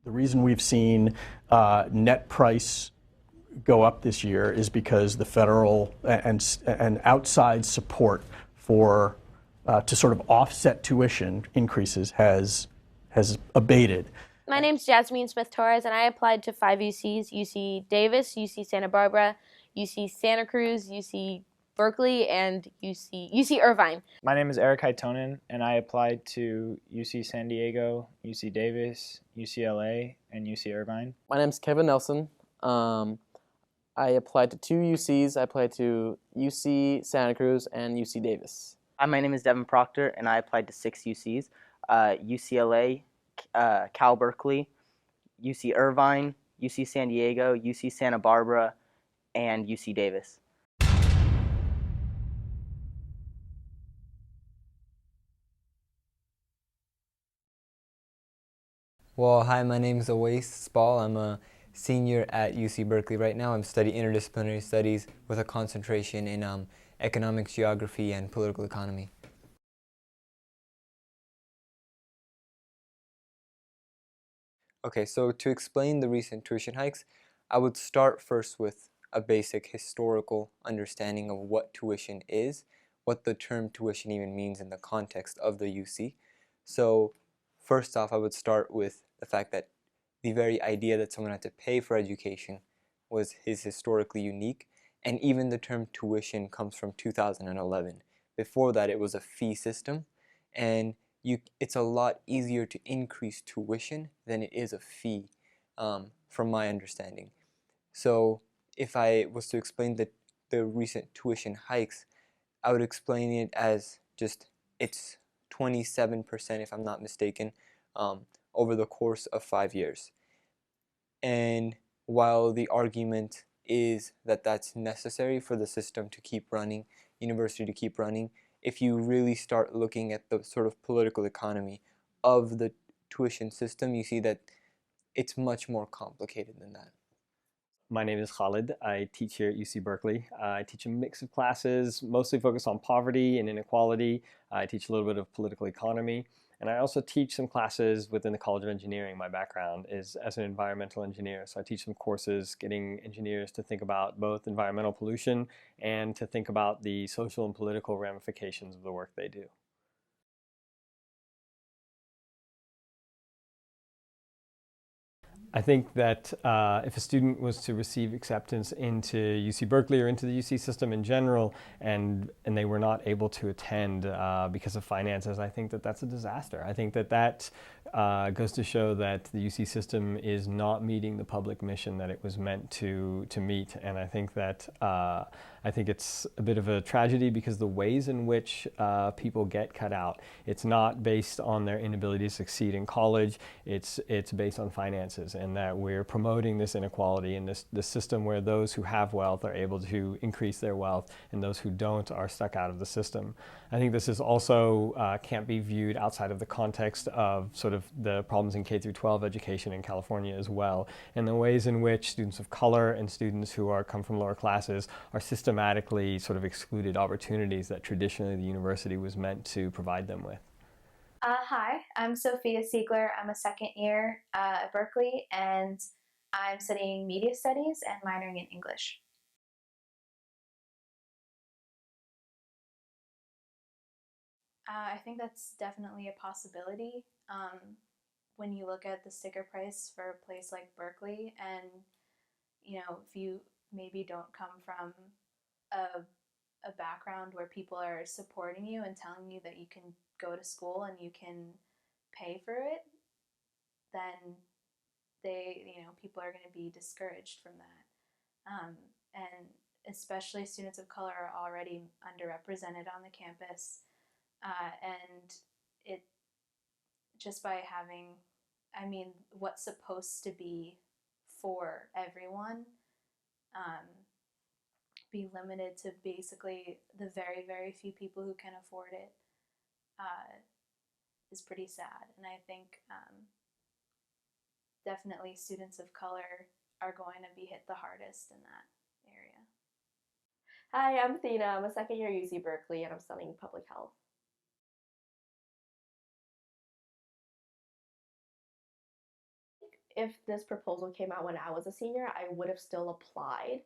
The reason we've seen net price go up this year is because the federal and outside support for to sort of offset tuition increases has abated. My name's Jasmine Smith Torres, and I applied to 5 UCs: UC Davis, UC Santa Barbara, UC Santa Cruz, UC Berkeley, and UC Irvine. My name is Eric Haitonen, and I applied to UC San Diego, UC Davis, UCLA, and UC Irvine. My name's Kevin Nelson. I applied to 2 UCs. I applied to UC Santa Cruz and UC Davis. Hi, my name is Devin Proctor, and I applied to 6 UCs: UCLA, Cal Berkeley, UC Irvine, UC San Diego, UC Santa Barbara, and UC Davis. Well, hi, my name is Awais Spall. I'm a senior at UC Berkeley right now. I'm studying interdisciplinary studies with a concentration in economics, geography, and political economy. Okay, so to explain the recent tuition hikes, I would start first with a basic historical understanding of what tuition is, what the term tuition even means in the context of the UC. So first off, I would start with the fact that the very idea that someone had to pay for education is historically unique, and even the term tuition comes from 2011. Before that, it was a fee system, and it's a lot easier to increase tuition than it is a fee, from my understanding. So if I was to explain the recent tuition hikes, I would explain it as just it's 27%, if I'm not mistaken, over the course of 5 years. And while the argument is that that's necessary for the system to keep running, university to keep running, if you really start looking at the sort of political economy of the tuition system, you see that it's much more complicated than that. My name is Khalid. I teach here at UC Berkeley. I teach a mix of classes, mostly focused on poverty and inequality. I teach a little bit of political economy. And I also teach some classes within the College of Engineering. My background is as an environmental engineer. So I teach some courses getting engineers to think about both environmental pollution and to think about the social and political ramifications of the work they do. I think that if a student was to receive acceptance into UC Berkeley or into the UC system in general, and they were not able to attend because of finances, I think that that's a disaster. I think that goes to show that the UC system is not meeting the public mission that it was meant to meet, and I think that I think it's a bit of a tragedy because the ways in which people get cut out, it's not based on their inability to succeed in college, it's based on finances, and that we're promoting this inequality in this system where those who have wealth are able to increase their wealth and those who don't are stuck out of the system. I think this is also can't be viewed outside of the context of sort of the problems in K through 12 education in California as well, and the ways in which students of color and students who come from lower classes are systematically sort of excluded opportunities that traditionally the university was meant to provide them with. Hi, I'm Sophia Siegler. I'm a second year at Berkeley, and I'm studying media studies and minoring in English. I think that's definitely a possibility. When you look at the sticker price for a place like Berkeley, and if you maybe don't come from a background where people are supporting you and telling you that you can go to school and you can pay for it, then people are going to be discouraged from that. And especially students of color are already underrepresented on the campus. And it just by having, what's supposed to be for everyone, be limited to basically the very, very few people who can afford it is pretty sad. And I think definitely students of color are going to be hit the hardest in that area. Hi, I'm Athena. I'm a second year at UC Berkeley, and I'm studying public health. if this proposal came out when I was a senior, I would have still applied,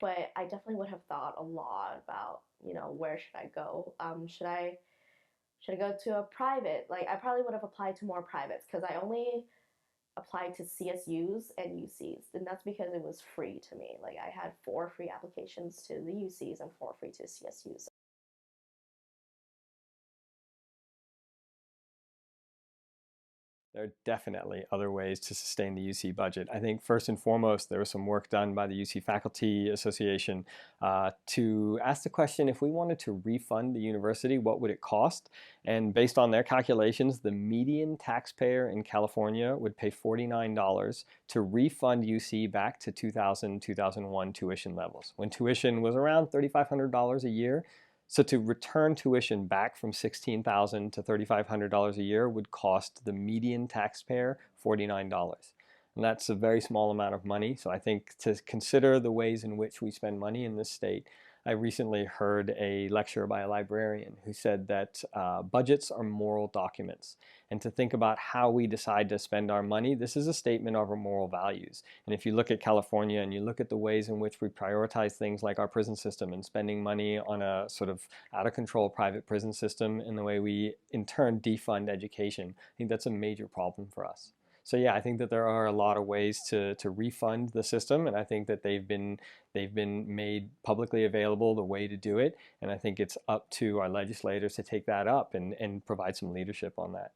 but I definitely would have thought a lot about, where should I go? Should I go to a private? Like, I probably would have applied to more privates because I only applied to CSUs and UCs, and that's because it was free to me. Like, I had 4 free applications to the UCs and 4 free to CSUs. There are definitely other ways to sustain the UC budget. I think first and foremost, there was some work done by the UC Faculty Association to ask the question, if we wanted to refund the university, what would it cost? And based on their calculations, the median taxpayer in California would pay $49 to refund UC back to 2000, 2001 tuition levels, when tuition was around $3,500 a year. So to return tuition back from $16,000 to $3,500 a year would cost the median taxpayer $49. And that's a very small amount of money. So I think to consider the ways in which we spend money in this state, I recently heard a lecture by a librarian who said that budgets are moral documents. And to think about how we decide to spend our money, this is a statement of our moral values. And if you look at California and you look at the ways in which we prioritize things like our prison system and spending money on a sort of out of control private prison system, and the way we in turn defund education, I think that's a major problem for us. So yeah, I think that there are a lot of ways to refund the system, and I think that they've been made publicly available the way to do it, and I think it's up to our legislators to take that up and provide some leadership on that.